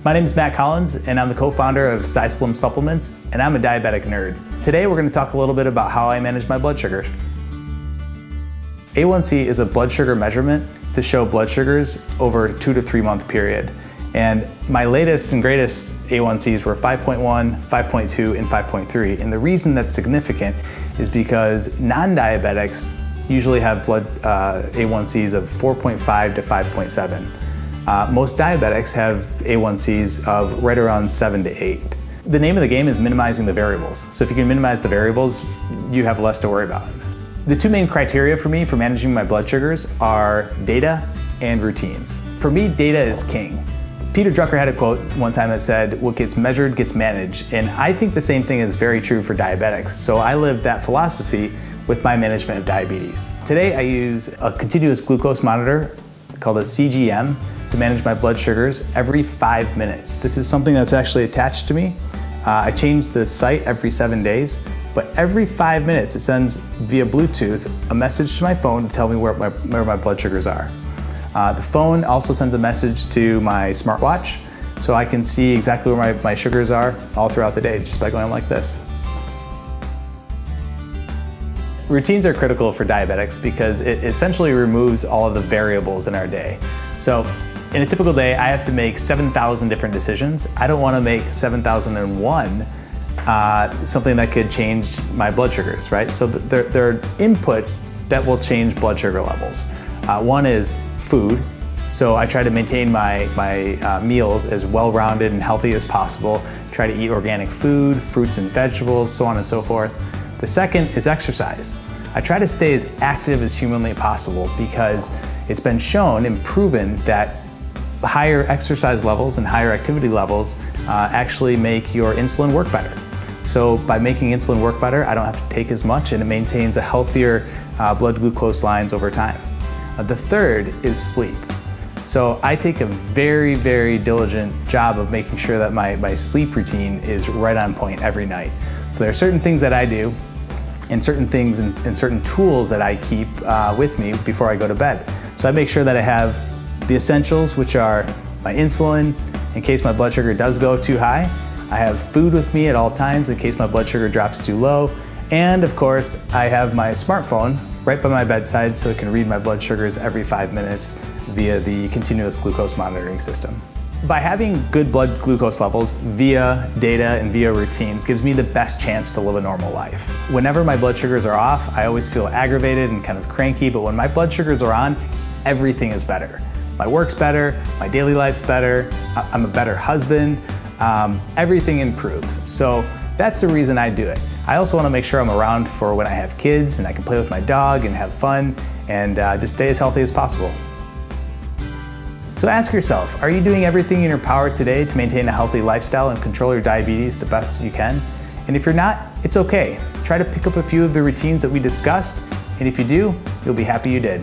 My name is Matt Collins, and I'm the co-founder of Sizeslim Supplements, and I'm a diabetic nerd. Today we're going to talk a little bit about how I manage my blood sugar. A1C is a blood sugar measurement to show blood sugars over a 2 to 3 month period. And my latest and greatest A1Cs were 5.1, 5.2, and 5.3. And the reason that's significant is because non-diabetics usually have blood A1Cs of 4.5 to 5.7. Most diabetics have A1Cs of right around 7 to 8. The name of the game is minimizing the variables. So if you can minimize the variables, you have less to worry about. The two main criteria for me for managing my blood sugars are data and routines. For me, data is king. Peter Drucker had a quote one time that said, "What gets measured gets managed." And I think the same thing is very true for diabetics. So I live that philosophy with my management of diabetes. Today I use a continuous glucose monitor called a CGM to manage my blood sugars every 5 minutes. This is something that's actually attached to me. I change the site every 7 days, but every 5 minutes it sends via Bluetooth a message to my phone to tell me where my blood sugars are. The phone also sends a message to my smartwatch, so I can see exactly where my sugars are all throughout the day just by going like this. Routines are critical for diabetics because it essentially removes all of the variables in our day. So in a typical day, I have to make 7,000 different decisions. I don't want to make 7,001 something that could change my blood sugars, right? So there are inputs that will change blood sugar levels. One is food. So I try to maintain my meals as well-rounded and healthy as possible. Try to eat organic food, fruits and vegetables, so on and so forth. The second is exercise. I try to stay as active as humanly possible because it's been shown and proven that higher exercise levels and higher activity levels actually make your insulin work better. So by making insulin work better, I don't have to take as much, and it maintains a healthier blood glucose lines over time. The third is sleep. So I take a very, very diligent job of making sure that my sleep routine is right on point every night. So there are certain things that I do and certain things and certain tools that I keep with me before I go to bed. So I make sure that I have the essentials, which are my insulin in case my blood sugar does go too high. I have food with me at all times in case my blood sugar drops too low. And of course, I have my smartphone right by my bedside so it can read my blood sugars every 5 minutes via the continuous glucose monitoring system. By having good blood glucose levels via data and via routines gives me the best chance to live a normal life. Whenever my blood sugars are off, I always feel aggravated and kind of cranky, but when my blood sugars are on, everything is better. My work's better, my daily life's better, I'm a better husband, everything improves. So that's the reason I do it. I also want to make sure I'm around for when I have kids and I can play with my dog and have fun and just stay as healthy as possible. So ask yourself, are you doing everything in your power today to maintain a healthy lifestyle and control your diabetes the best you can? And if you're not, it's okay. Try to pick up a few of the routines that we discussed, and if you do, you'll be happy you did.